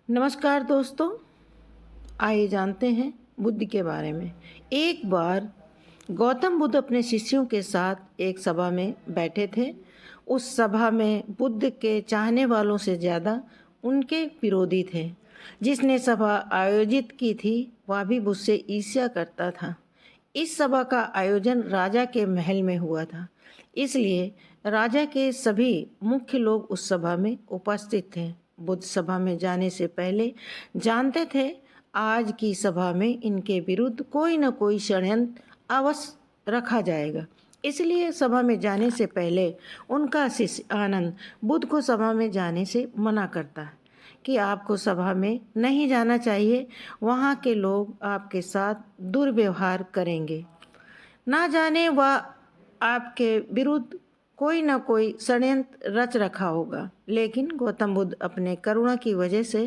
नमस्कार दोस्तों, आइए जानते हैं बुद्ध के बारे में। एक बार गौतम बुद्ध अपने शिष्यों के साथ एक सभा में बैठे थे। उस सभा में बुद्ध के चाहने वालों से ज़्यादा उनके विरोधी थे। जिसने सभा आयोजित की थी वह भी बुद्ध से ईर्ष्या करता था। इस सभा का आयोजन राजा के महल में हुआ था, इसलिए राजा के सभी मुख्य लोग उस सभा में उपस्थित थे। बुद्ध सभा में जाने से पहले जानते थे आज की सभा में इनके विरुद्ध कोई न कोई षड्यंत्र अवश्य रखा जाएगा। इसलिए सभा में जाने से पहले उनका शिष्य आनंद बुद्ध को सभा में जाने से मना करता है कि आपको सभा में नहीं जाना चाहिए, वहाँ के लोग आपके साथ दुर्व्यवहार करेंगे। ना जाने वह आपके विरुद्ध कोई न कोई षड्यंत्र रच रखा होगा। लेकिन गौतम बुद्ध अपने करुणा की वजह से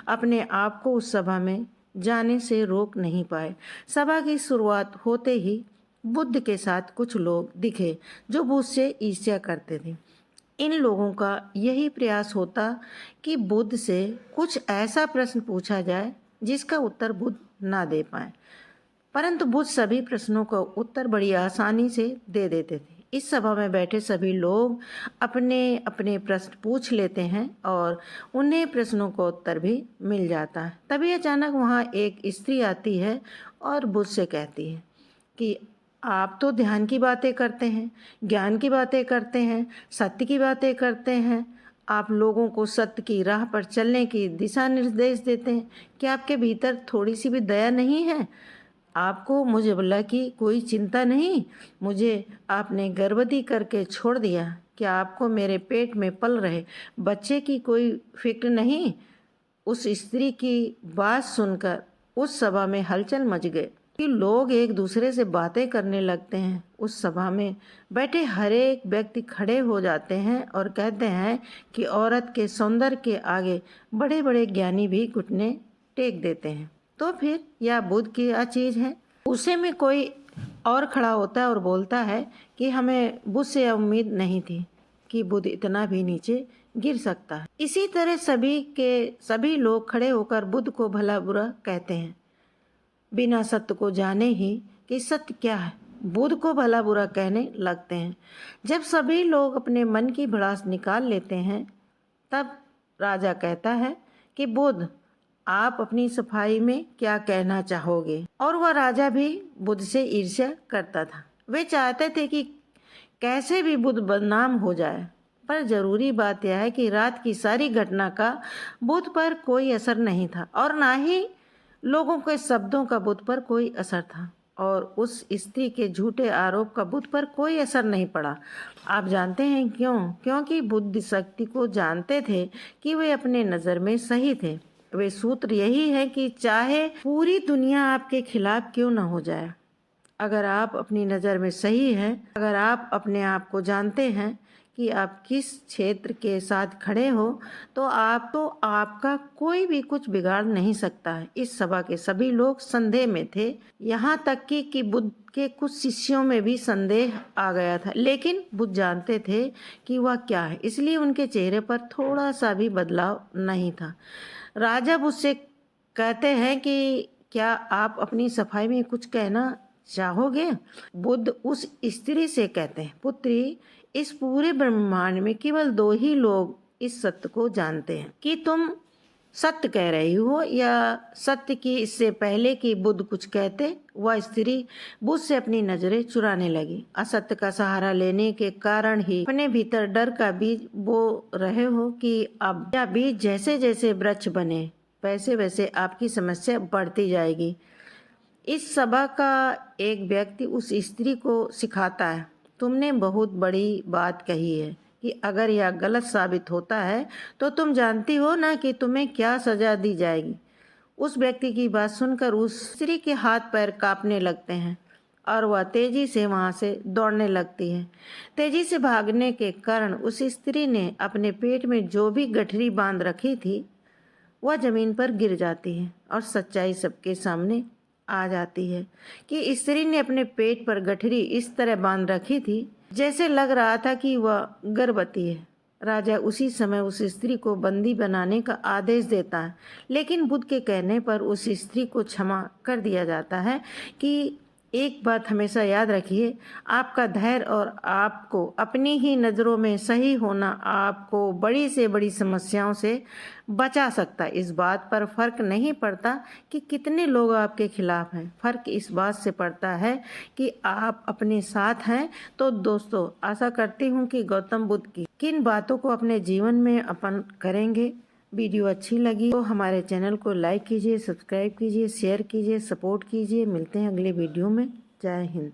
अपने आप को उस सभा में जाने से रोक नहीं पाए। सभा की शुरुआत होते ही बुद्ध के साथ कुछ लोग दिखे जो बुद्ध से ईर्ष्या करते थे। इन लोगों का यही प्रयास होता कि बुद्ध से कुछ ऐसा प्रश्न पूछा जाए जिसका उत्तर बुद्ध ना दे पाए, परंतु बुद्ध सभी प्रश्नों का उत्तर बड़ी आसानी से दे देते थे। इस सभा में बैठे सभी लोग अपने अपने प्रश्न पूछ लेते हैं और उन्हें प्रश्नों का उत्तर भी मिल जाता है। तभी अचानक वहाँ एक स्त्री आती है और बुद्ध से कहती है कि आप तो ध्यान की बातें करते हैं, ज्ञान की बातें करते हैं, सत्य की बातें करते हैं, आप लोगों को सत्य की राह पर चलने की दिशा निर्देश देते हैं। क्या आपके भीतर थोड़ी सी भी दया नहीं है? आपको मुझे भला की कोई चिंता नहीं? मुझे आपने गर्भवती करके छोड़ दिया। क्या आपको मेरे पेट में पल रहे बच्चे की कोई फिक्र नहीं? उस स्त्री की बात सुनकर उस सभा में हलचल मच गई कि लोग एक दूसरे से बातें करने लगते हैं। उस सभा में बैठे हर एक व्यक्ति खड़े हो जाते हैं और कहते हैं कि औरत के सौंदर्य के आगे बड़े बड़े ज्ञानी भी घुटने टेक देते हैं। तो फिर यह बुद्ध की क्या चीज़ है? उसे में कोई और खड़ा होता है और बोलता है कि हमें बुद्ध से उम्मीद नहीं थी कि बुद्ध इतना भी नीचे गिर सकता है। इसी तरह सभी लोग खड़े होकर बुद्ध को भला बुरा कहते हैं, बिना सत्य को जाने ही कि सत्य क्या है बुद्ध को भला बुरा कहने लगते हैं। जब सभी लोग अपने मन की भड़ास निकाल लेते हैं तब राजा कहता है कि बुद्ध, आप अपनी सफाई में क्या कहना चाहोगे? और वह राजा भी बुद्ध से ईर्ष्या करता था। वे चाहते थे कि कैसे भी बुद्ध बदनाम हो जाए, पर जरूरी बात यह है कि रात की सारी घटना का बुद्ध पर कोई असर नहीं था और ना ही लोगों के शब्दों का बुद्ध पर कोई असर था और उस स्त्री के झूठे आरोप का बुद्ध पर कोई असर नहीं पड़ा। आप जानते हैं क्यों? क्योंकि बुद्ध शक्ति को जानते थे कि वे अपने नज़र में सही थे। वे सूत्र यही है कि चाहे पूरी दुनिया आपके खिलाफ क्यों न हो जाए, अगर आप अपनी नज़र में सही हैं, अगर आप अपने आप को जानते हैं कि आप किस क्षेत्र के साथ खड़े हो, तो आपका कोई भी कुछ बिगाड़ नहीं सकता है। इस सभा के सभी लोग संदेह में थे, यहाँ तक कि बुद्ध के कुछ शिष्यों में भी संदेह आ गया था। लेकिन बुद्ध जानते थे कि वह क्या है, इसलिए उनके चेहरे पर थोड़ा सा भी बदलाव नहीं था। राजा बुद्ध से कहते हैं कि क्या आप अपनी सफाई में कुछ कहना चाहोगे? बुद्ध उस स्त्री से कहते हैं, पुत्री, इस पूरे ब्रह्मांड में केवल दो ही लोग इस सत्य को जानते हैं कि तुम सत्य कह रही हो या सत्य की। इससे पहले कि बुद्ध कुछ कहते, वह स्त्री बुद्ध से अपनी नजरें चुराने लगी। असत्य का सहारा लेने के कारण ही अपने भीतर डर का बीज बो रहे हो कि अब यह बीज जैसे जैसे वृक्ष बने वैसे वैसे आपकी समस्या बढ़ती जाएगी। इस सभा का एक व्यक्ति उस स्त्री को सिखाता है, तुमने बहुत बड़ी बात कही है कि अगर यह गलत साबित होता है तो तुम जानती हो ना कि तुम्हें क्या सजा दी जाएगी। उस व्यक्ति की बात सुनकर उस स्त्री के हाथ पैर कांपने लगते हैं और वह तेजी से वहां से दौड़ने लगती है। तेजी से भागने के कारण उस स्त्री ने अपने पेट में जो भी गठरी बांध रखी थी वह जमीन पर गिर जाती है और सच्चाई सबके सामने आ जाती है कि स्त्री ने अपने पेट पर गठरी इस तरह बांध रखी थी जैसे लग रहा था कि वह गर्भवती है। राजा उसी समय उस स्त्री को बंदी बनाने का आदेश देता है, लेकिन बुद्ध के कहने पर उस स्त्री को क्षमा कर दिया जाता है कि एक बात हमेशा याद रखिए, आपका धैर्य और आपको अपनी ही नज़रों में सही होना आपको बड़ी से बड़ी समस्याओं से बचा सकता है। इस बात पर फ़र्क नहीं पड़ता कि कितने लोग आपके खिलाफ हैं, फ़र्क इस बात से पड़ता है कि आप अपने साथ हैं। तो दोस्तों, आशा करती हूँ कि गौतम बुद्ध की किन बातों को अपने जीवन में अपन करेंगे। वीडियो अच्छी लगी तो हमारे चैनल को लाइक कीजिए, सब्सक्राइब कीजिए, शेयर कीजिए, सपोर्ट कीजिए। मिलते हैं अगले वीडियो में। जय हिंद।